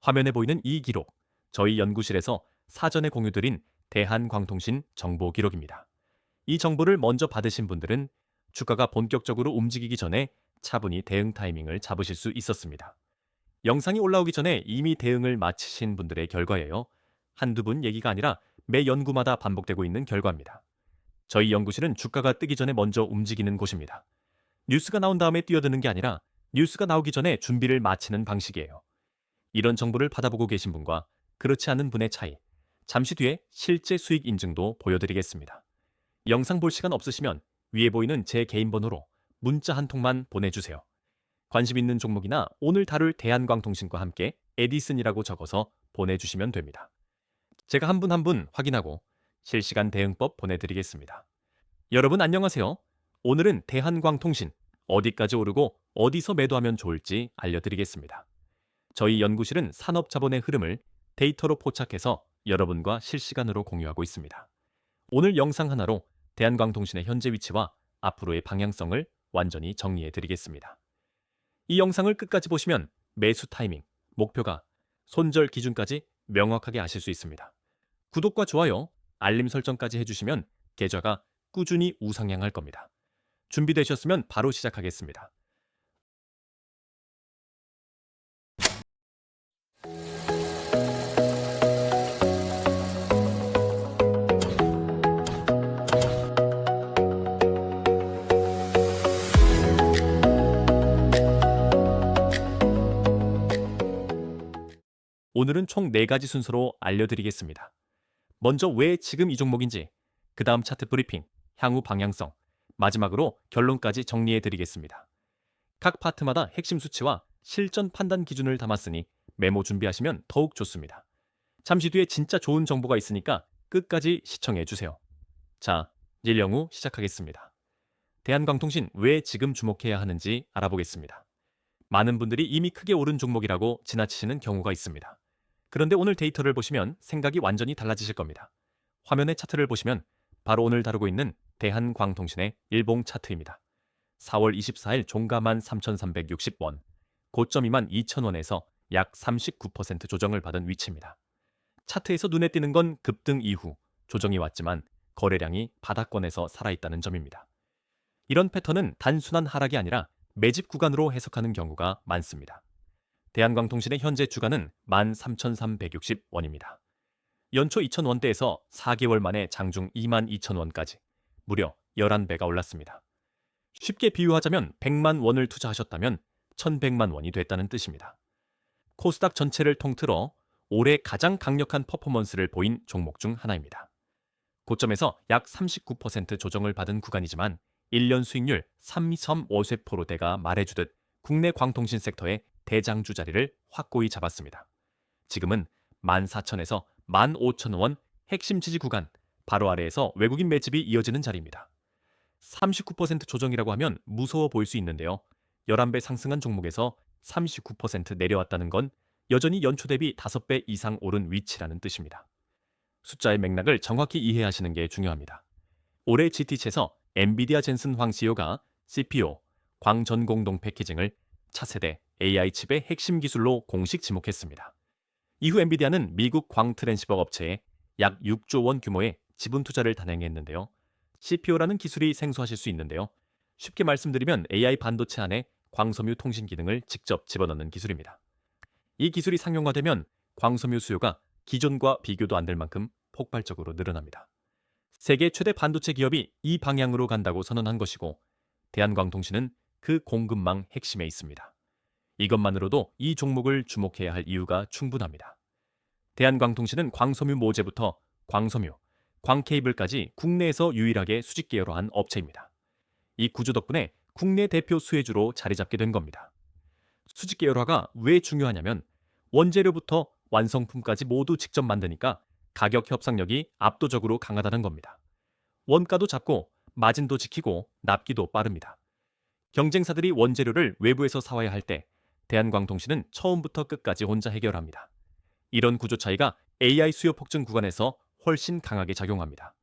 화면에 보이는 이 기록, 저희 연구실에서 사전에 공유드린 대한광통신 정보 기록입니다. 이 정보를 먼저 받으신 분들은 주가가 본격적으로 움직이기 전에 차분히 대응 타이밍을 잡으실 수 있었습니다. 영상이 올라오기 전에 이미 대응을 마치신 분들의 결과예요. 한두 분 얘기가 아니라 매 연구마다 반복되고 있는 결과입니다. 저희 연구실은 주가가 뜨기 전에 먼저 움직이는 곳입니다. 뉴스가 나온 다음에 뛰어드는 게 아니라 뉴스가 나오기 전에 준비를 마치는 방식이에요. 이런 정보를 받아보고 계신 분과 그렇지 않은 분의 차이, 잠시 뒤에 실제 수익 인증도 보여드리겠습니다. 영상 볼 시간 없으시면 위에 보이는 제 개인 번호로 문자 한 통만 보내주세요. 관심 있는 종목이나 오늘 다룰 대한광통신과 함께 에디슨이라고 적어서 보내주시면 됩니다. 제가 한 분 한 분 확인하고 실시간 대응법 보내드리겠습니다. 여러분 안녕하세요. 오늘은 대한광통신 어디까지 오르고 어디서 매도하면 좋을지 알려드리겠습니다. 저희 연구실은 산업자본의 흐름을 데이터로 포착해서 여러분과 실시간으로 공유하고 있습니다. 오늘 영상 하나로 대한광통신의 현재 위치와 앞으로의 방향성을 완전히 정리해 드리겠습니다. 이 영상을 끝까지 보시면 매수 타이밍, 목표가, 손절 기준까지 명확하게 아실 수 있습니다. 구독과 좋아요, 알림 설정까지 해주시면 계좌가 꾸준히 우상향할 겁니다. 준비되셨으면 바로 시작하겠습니다. 오늘은 총 4가지 순서로 알려드리겠습니다. 먼저 왜 지금 이 종목인지, 그 다음 차트 브리핑, 향후 방향성, 마지막으로 결론까지 정리해드리겠습니다. 각 파트마다 핵심 수치와 실전 판단 기준을 담았으니 메모 준비하시면 더욱 좋습니다. 잠시 뒤에 진짜 좋은 정보가 있으니까 끝까지 시청해주세요. 자, 일영후 시작하겠습니다. 대한광통신 왜 지금 주목해야 하는지 알아보겠습니다. 많은 분들이 이미 크게 오른 종목이라고 지나치시는 경우가 있습니다. 그런데 오늘 데이터를 보시면 생각이 완전히 달라지실 겁니다. 화면의 차트를 보시면 바로 오늘 다루고 있는 대한광통신의 일봉 차트입니다. 4월 24일 종가만 3,360원, 고점이만 2,000원에서 약 39% 조정을 받은 위치입니다. 차트에서 눈에 띄는 건 급등 이후 조정이 왔지만 거래량이 바닥권에서 살아있다는 점입니다. 이런 패턴은 단순한 하락이 아니라 매집 구간으로 해석하는 경우가 많습니다. 대한광통신의 현재 주가는 13,360원입니다. 연초 2,000원대에서 4개월 만에 장중 22,000원까지 무려 11배가 올랐습니다. 쉽게 비유하자면 100만 원을 투자하셨다면 1,100만 원이 됐다는 뜻입니다. 코스닥 전체를 통틀어 올해 가장 강력한 퍼포먼스를 보인 종목 중 하나입니다. 고점에서 약 39% 조정을 받은 구간이지만 1년 수익률 3.5세포로대가 말해주듯 국내 광통신 섹터의 대장주 자리를 확고히 잡았습니다. 지금은 14,000에서 15,000원 핵심 지지 구간 바로 아래에서 외국인 매집이 이어지는 자리입니다. 39% 조정이라고 하면 무서워 보일 수 있는데요. 11배 상승한 종목에서 39% 내려왔다는 건 여전히 연초 대비 5배 이상 오른 위치라는 뜻입니다. 숫자의 맥락을 정확히 이해하시는 게 중요합니다. 올해 GTC에서 엔비디아 젠슨 황 CEO가 CPU, 광전공동 패키징을 차세대 AI 칩의 핵심 기술로 공식 지목했습니다. 이후 엔비디아는 미국 광트랜시버 업체에 약 6조 원 규모의 지분 투자를 단행했는데요. CPU라는 기술이 생소하실 수 있는데요. 쉽게 말씀드리면 AI 반도체 안에 광섬유 통신 기능을 직접 집어넣는 기술입니다. 이 기술이 상용화되면 광섬유 수요가 기존과 비교도 안 될 만큼 폭발적으로 늘어납니다. 세계 최대 반도체 기업이 이 방향으로 간다고 선언한 것이고 대한광통신은 그 공급망 핵심에 있습니다. 이것만으로도 이 종목을 주목해야 할 이유가 충분합니다. 대한광통신은 광섬유 모재부터 광섬유, 광케이블까지 국내에서 유일하게 수직 계열화한 업체입니다. 이 구조 덕분에 국내 대표 수혜주로 자리 잡게 된 겁니다. 수직 계열화가 왜 중요하냐면 원재료부터 완성품까지 모두 직접 만드니까 가격 협상력이 압도적으로 강하다는 겁니다. 원가도 잡고 마진도 지키고 납기도 빠릅니다. 경쟁사들이 원재료를 외부에서 사와야 할 때 대한광통신은 처음부터 끝까지 혼자 해결합니다. 이런 구조 차이가 AI 수요 폭증 구간에서 훨씬 강하게 작용합니다.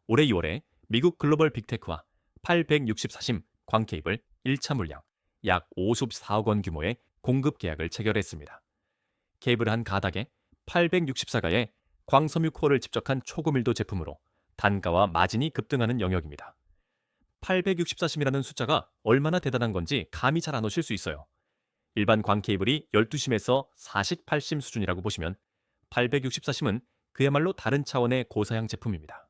올해 2월에 미국 글로벌 빅테크와 864심 광케이블 1차 물량 약 54억 원 규모의 공급 계약을 체결했습니다. 케이블한 가닥에 864가의 광섬유 코어를 집적한 초고밀도 제품으로 단가와 마진이 급등하는 영역입니다. 864심이라는 숫자가 얼마나 대단한 건지 감이 잘 안 오실 수 있어요. 일반 광 케이블이 12심에서 48심 수준이라고 보시면 864심은 그야말로 다른 차원의 고사양 제품입니다.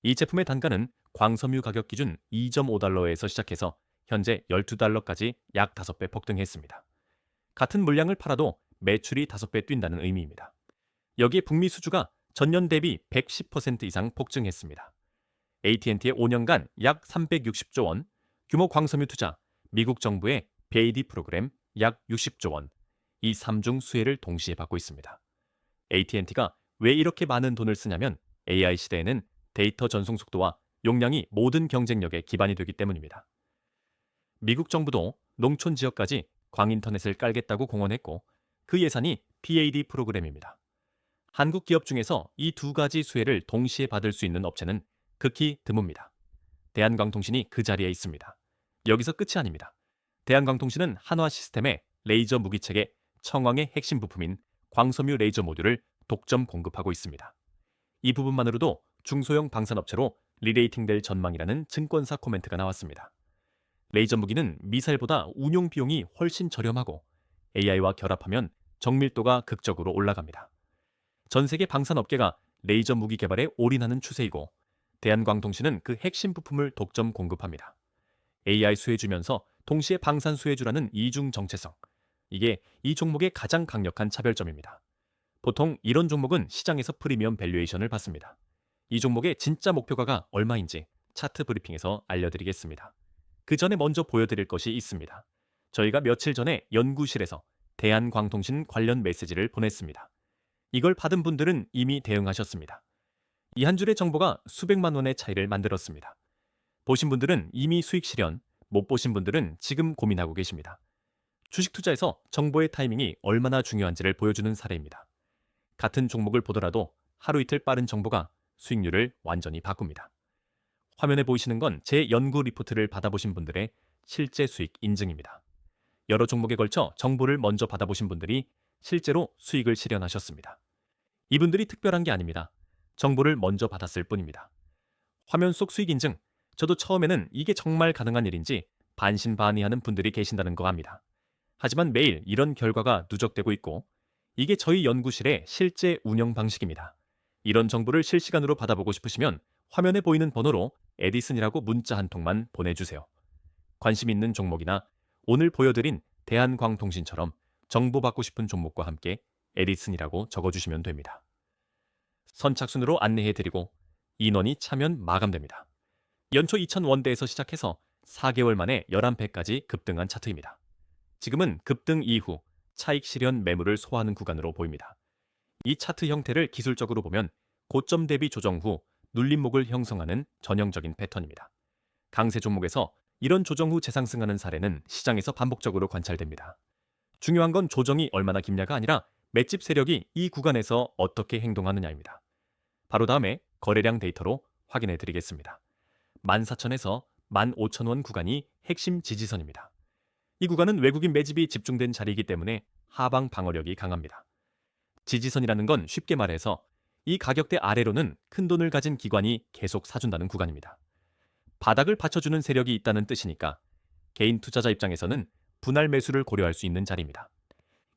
이 제품의 단가는 광섬유 가격 기준 2.5달러에서 시작해서 현재 12달러까지 약 5배 폭등했습니다. 같은 물량을 팔아도 매출이 5배 뛴다는 의미입니다. 여기에 북미 수주가 전년 대비 110% 이상 폭증했습니다. AT&T의 5년간 약 360조 원, 규모 광섬유 투자, 미국 정부의 BAD 프로그램 약 60조 원, 이 3중 수혜를 동시에 받고 있습니다. AT&T가 왜 이렇게 많은 돈을 쓰냐면 AI 시대에는 데이터 전송 속도와 용량이 모든 경쟁력의 기반이 되기 때문입니다. 미국 정부도 농촌 지역까지 광인터넷을 깔겠다고 공언했고 그 예산이 BAD 프로그램입니다. 한국 기업 중에서 이 두 가지 수혜를 동시에 받을 수 있는 업체는 극히 드뭅니다. 대한광통신이 그 자리에 있습니다. 여기서 끝이 아닙니다. 대한광통신은 한화 시스템의 레이저 무기체계 청왕의 핵심 부품인 광섬유 레이저 모듈을 독점 공급하고 있습니다. 이 부분만으로도 중소형 방산업체로 리레이팅될 전망이라는 증권사 코멘트가 나왔습니다. 레이저 무기는 미사일보다 운용 비용이 훨씬 저렴하고 AI와 결합하면 정밀도가 극적으로 올라갑니다. 전 세계 방산업계가 레이저 무기 개발에 올인하는 추세이고 대한광통신은 그 핵심 부품을 독점 공급합니다. AI 수혜주면서 동시에 방산 수혜주라는 이중 정체성, 이게 이 종목의 가장 강력한 차별점입니다. 보통 이런 종목은 시장에서 프리미엄 밸류에이션을 받습니다. 이 종목의 진짜 목표가가 얼마인지 차트 브리핑에서 알려드리겠습니다. 그 전에 먼저 보여드릴 것이 있습니다. 저희가 며칠 전에 연구실에서 대한광통신 관련 메시지를 보냈습니다. 이걸 받은 분들은 이미 대응하셨습니다. 이 한 줄의 정보가 수백만 원의 차이를 만들었습니다. 보신 분들은 이미 수익 실현, 못 보신 분들은 지금 고민하고 계십니다. 주식 투자에서 정보의 타이밍이 얼마나 중요한지를 보여주는 사례입니다. 같은 종목을 보더라도 하루 이틀 빠른 정보가 수익률을 완전히 바꿉니다. 화면에 보이시는 건 제 연구 리포트를 받아보신 분들의 실제 수익 인증입니다. 여러 종목에 걸쳐 정보를 먼저 받아보신 분들이 실제로 수익을 실현하셨습니다. 이분들이 특별한 게 아닙니다. 정보를 먼저 받았을 뿐입니다. 화면 속 수익 인증, 저도 처음에는 이게 정말 가능한 일인지 반신반의하는 분들이 계신다는 거 압니다. 하지만 매일 이런 결과가 누적되고 있고 이게 저희 연구실의 실제 운영 방식입니다. 이런 정보를 실시간으로 받아보고 싶으시면 화면에 보이는 번호로 에디슨이라고 문자 한 통만 보내주세요. 관심 있는 종목이나 오늘 보여드린 대한광통신처럼 정보 받고 싶은 종목과 함께 에디슨이라고 적어주시면 됩니다. 선착순으로 안내해드리고 인원이 차면 마감됩니다. 연초 2,000원대에서 시작해서 4개월 만에 11배까지 급등한 차트입니다. 지금은 급등 이후 차익 실현 매물을 소화하는 구간으로 보입니다. 이 차트 형태를 기술적으로 보면 고점 대비 조정 후 눌림목을 형성하는 전형적인 패턴입니다. 강세 종목에서 이런 조정 후 재상승하는 사례는 시장에서 반복적으로 관찰됩니다. 중요한 건 조정이 얼마나 깊냐가 아니라 맷집 세력이 이 구간에서 어떻게 행동하느냐입니다. 바로 다음에 거래량 데이터로 확인해 드리겠습니다. 14,000에서 15,000원 구간이 핵심 지지선입니다. 이 구간은 외국인 매집이 집중된 자리이기 때문에 하방 방어력이 강합니다. 지지선이라는 건 쉽게 말해서 이 가격대 아래로는 큰 돈을 가진 기관이 계속 사준다는 구간입니다. 바닥을 받쳐주는 세력이 있다는 뜻이니까 개인 투자자 입장에서는 분할 매수를 고려할 수 있는 자리입니다.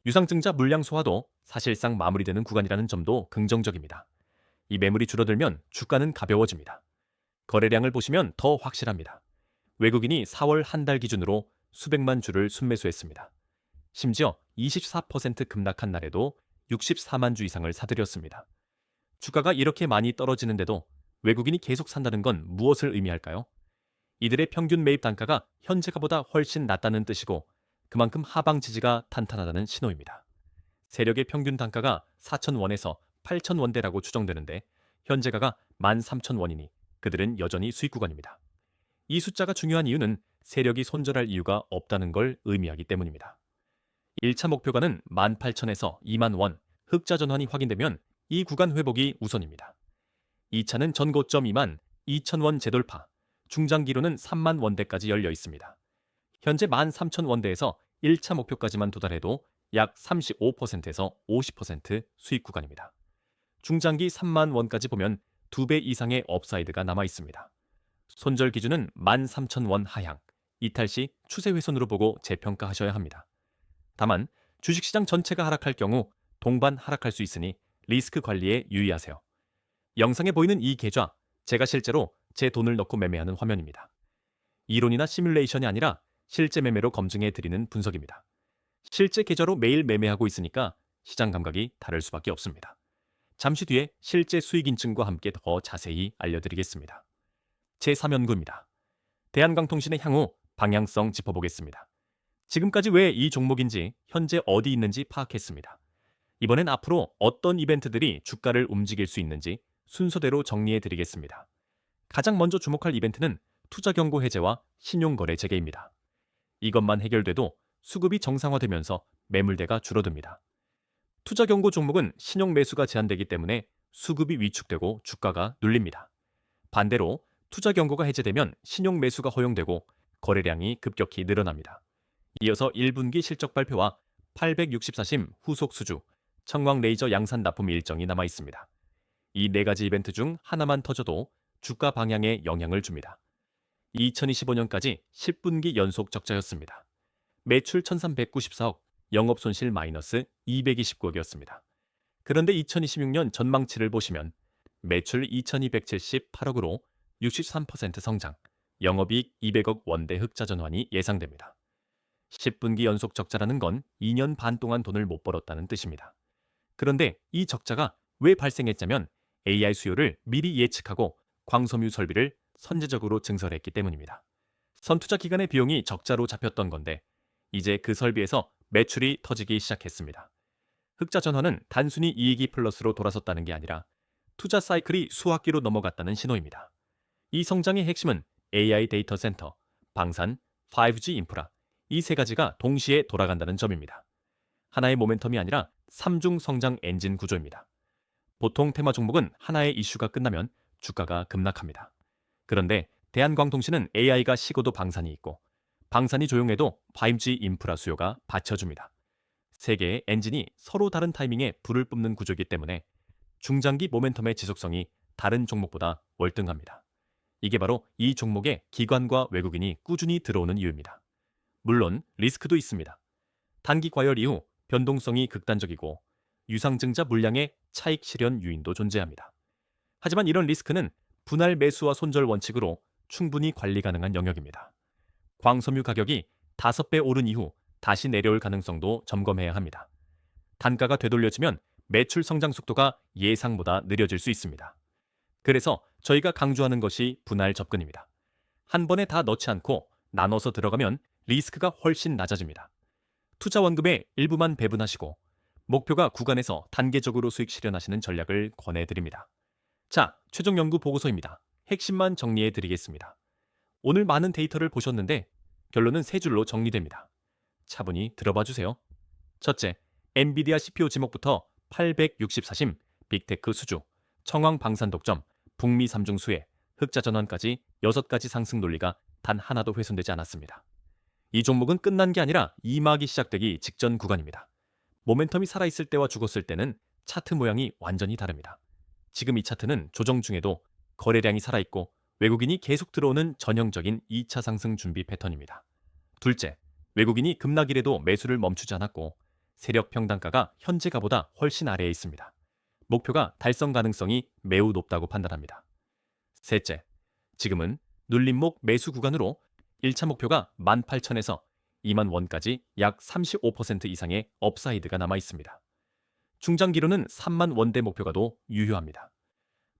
유상증자 물량 소화도 사실상 마무리되는 구간이라는 점도 긍정적입니다. 이 매물이 줄어들면 주가는 가벼워집니다. 거래량을 보시면 더 확실합니다. 외국인이 4월 한 달 기준으로 수백만 주를 순매수했습니다. 심지어 24% 급락한 날에도 64만 주 이상을 사들였습니다. 주가가 이렇게 많이 떨어지는데도 외국인이 계속 산다는 건 무엇을 의미할까요? 이들의 평균 매입 단가가 현재가보다 훨씬 낮다는 뜻이고 그만큼 하방 지지가 탄탄하다는 신호입니다. 세력의 평균 단가가 4,000원에서 8,000원대라고 추정되는데 현재가가 13,000원이니 그들은 여전히 수익 구간입니다. 이 숫자가 중요한 이유는 세력이 손절할 이유가 없다는 걸 의미하기 때문입니다. 1차 목표가는 18,000에서 20,000원, 흑자 전환이 확인되면 이 구간 회복이 우선입니다. 2차는 전고점 22,000원 재돌파, 중장기로는 30,000원대까지 열려 있습니다. 현재 13,000원대에서 1차 목표까지만 도달해도 약 35%에서 50% 수익 구간입니다. 중장기 3만 원까지 보면 2배 이상의 업사이드가 남아 있습니다. 손절 기준은 13,000원 하향, 이탈 시 추세 훼손으로 보고 재평가하셔야 합니다. 다만 주식시장 전체가 하락할 경우 동반 하락할 수 있으니 리스크 관리에 유의하세요. 영상에 보이는 이 계좌, 제가 실제로 제 돈을 넣고 매매하는 화면입니다. 이론이나 시뮬레이션이 아니라 실제 매매로 검증해 드리는 분석입니다. 실제 계좌로 매일 매매하고 있으니까 시장 감각이 다를 수밖에 없습니다. 잠시 뒤에 실제 수익 인증과 함께 더 자세히 알려드리겠습니다. 제3연구입니다. 대한광통신의 향후 방향성 짚어보겠습니다. 지금까지 왜 이 종목인지, 현재 어디 있는지 파악했습니다. 이번엔 앞으로 어떤 이벤트들이 주가를 움직일 수 있는지 순서대로 정리해 드리겠습니다. 가장 먼저 주목할 이벤트는 투자 경고 해제와 신용거래 재개입니다. 이것만 해결돼도 수급이 정상화되면서 매물대가 줄어듭니다. 투자 경고 종목은 신용 매수가 제한되기 때문에 수급이 위축되고 주가가 눌립니다. 반대로 투자 경고가 해제되면 신용 매수가 허용되고 거래량이 급격히 늘어납니다. 이어서 1분기 실적 발표와 864심 후속 수주, 청광 레이저 양산 납품 일정이 남아 있습니다. 이 네 가지 이벤트 중 하나만 터져도 주가 방향에 영향을 줍니다. 2025년까지 10분기 연속 적자였습니다. 매출 1394억, 영업손실 마이너스 229억이었습니다. 그런데 2026년 전망치를 보시면 매출 2278억으로 63% 성장, 영업이익 200억 원대 흑자 전환이 예상됩니다. 10분기 연속 적자라는 건 2년 반 동안 돈을 못 벌었다는 뜻입니다. 그런데 이 적자가 왜 발생했냐면 AI 수요를 미리 예측하고 광섬유 설비를 선제적으로 증설했기 때문입니다. 선투자 기간의 비용이 적자로 잡혔던 건데 이제 그 설비에서 매출이 터지기 시작했습니다. 흑자 전환은 단순히 이익이 플러스로 돌아섰다는 게 아니라 투자 사이클이 수학기로 넘어갔다는 신호입니다. 이 성장의 핵심은 AI 데이터 센터, 방산, 5G 인프라, 이 세 가지가 동시에 돌아간다는 점입니다. 하나의 모멘텀이 아니라 3중 성장 엔진 구조입니다. 보통 테마 종목은 하나의 이슈가 끝나면 주가가 급락합니다. 그런데 대한광통신은 AI가 식어도 방산이 있고 방산이 조용해도 5G 인프라 수요가 받쳐줍니다. 세 개의 엔진이 서로 다른 타이밍에 불을 뿜는 구조이기 때문에 중장기 모멘텀의 지속성이 다른 종목보다 월등합니다. 이게 바로 이 종목에 기관과 외국인이 꾸준히 들어오는 이유입니다. 물론 리스크도 있습니다. 단기 과열 이후 변동성이 극단적이고 유상증자 물량의 차익 실현 요인도 존재합니다. 하지만 이런 리스크는 분할 매수와 손절 원칙으로 충분히 관리 가능한 영역입니다. 광섬유 가격이 5배 오른 이후 다시 내려올 가능성도 점검해야 합니다. 단가가 되돌려지면 매출 성장 속도가 예상보다 느려질 수 있습니다. 그래서 저희가 강조하는 것이 분할 접근입니다. 한 번에 다 넣지 않고 나눠서 들어가면 리스크가 훨씬 낮아집니다. 투자 원금의 일부만 배분하시고 목표가 구간에서 단계적으로 수익 실현하시는 전략을 권해드립니다. 자, 최종 연구 보고서입니다. 핵심만 정리해 드리겠습니다. 오늘 많은 데이터를 보셨는데 결론은 세 줄로 정리됩니다. 차분히 들어봐 주세요. 첫째, 엔비디아 CPU 지목부터 864심, 빅테크 수주, 청왕 방산 독점, 북미 3중 수혜, 흑자 전환까지 6가지 상승 논리가 단 하나도 훼손되지 않았습니다. 이 종목은 끝난 게 아니라 2막이 시작되기 직전 구간입니다. 모멘텀이 살아있을 때와 죽었을 때는 차트 모양이 완전히 다릅니다. 지금 이 차트는 조정 중에도 거래량이 살아있고 외국인이 계속 들어오는 전형적인 2차 상승 준비 패턴입니다. 둘째, 외국인이 급락이래도 매수를 멈추지 않았고 세력 평단가가 현재가보다 훨씬 아래에 있습니다. 목표가 달성 가능성이 매우 높다고 판단합니다. 셋째, 지금은 눌림목 매수 구간으로 1차 목표가 18,000에서 2만 원까지 약 35% 이상의 업사이드가 남아 있습니다. 중장기로는 3만 원대 목표가 더 유효합니다.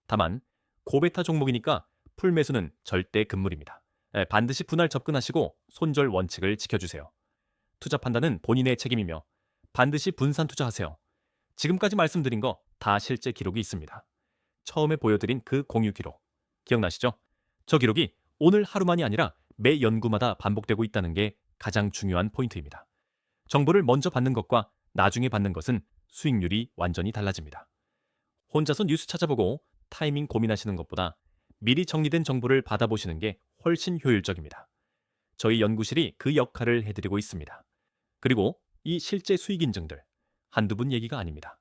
다만 고베타 종목이니까 풀매수는 절대 금물입니다. 반드시 분할 접근하시고 손절 원칙을 지켜주세요. 투자 판단은 본인의 책임이며 반드시 분산 투자하세요. 지금까지 말씀드린 거 다 실제 기록이 있습니다. 처음에 보여드린 그 공유 기록 기억나시죠? 저 기록이 오늘 하루만이 아니라 매 연구마다 반복되고 있다는 게 가장 중요한 포인트입니다. 정보를 먼저 받는 것과 나중에 받는 것은 수익률이 완전히 달라집니다. 혼자서 뉴스 찾아보고 타이밍 고민하시는 것보다 미리 정리된 정보를 받아보시는 게 훨씬 효율적입니다. 저희 연구실이 그 역할을 해드리고 있습니다. 그리고 이 실제 수익 인증들 한두 분 얘기가 아닙니다.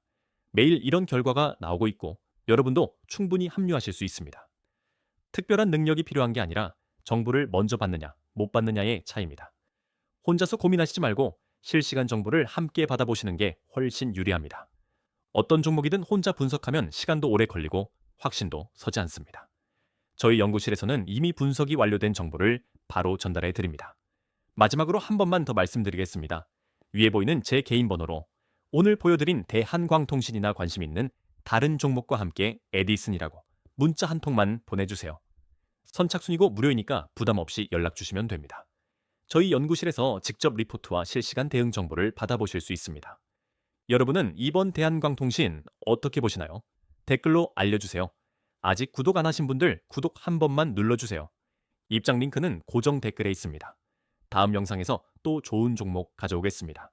매일 이런 결과가 나오고 있고 여러분도 충분히 합류하실 수 있습니다. 특별한 능력이 필요한 게 아니라 정보를 먼저 받느냐, 못 받느냐의 차이입니다. 혼자서 고민하시지 말고 실시간 정보를 함께 받아보시는 게 훨씬 유리합니다. 어떤 종목이든 혼자 분석하면 시간도 오래 걸리고 확신도 서지 않습니다. 저희 연구실에서는 이미 분석이 완료된 정보를 바로 전달해 드립니다. 마지막으로 한 번만 더 말씀드리겠습니다. 위에 보이는 제 개인 번호로 오늘 보여드린 대한광통신이나 관심 있는 다른 종목과 함께 에디슨이라고 문자 한 통만 보내주세요. 선착순이고 무료이니까 부담 없이 연락 주시면 됩니다. 저희 연구실에서 직접 리포트와 실시간 대응 정보를 받아보실 수 있습니다. 여러분은 이번 대한광통신 어떻게 보시나요? 댓글로 알려주세요. 아직 구독 안 하신 분들 구독 한 번만 눌러주세요. 입장 링크는 고정 댓글에 있습니다. 다음 영상에서 또 좋은 종목 가져오겠습니다.